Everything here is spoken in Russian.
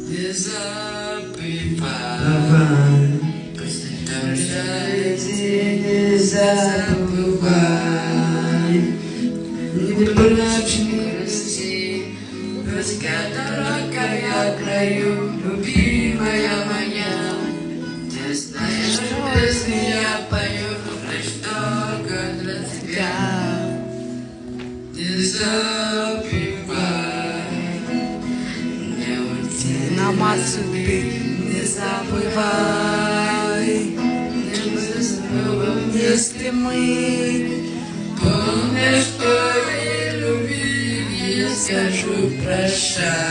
Не забывай, прощайте, не забывай, не плачь, не грусти, дорогая краю, любимая моя. Ты знаешь, без меня пою, лишь только для тебя. Не забывай, не уйти нам от судьбы, не забывай, не забывай, если мы помнишь, что и любви, я скажу прощай.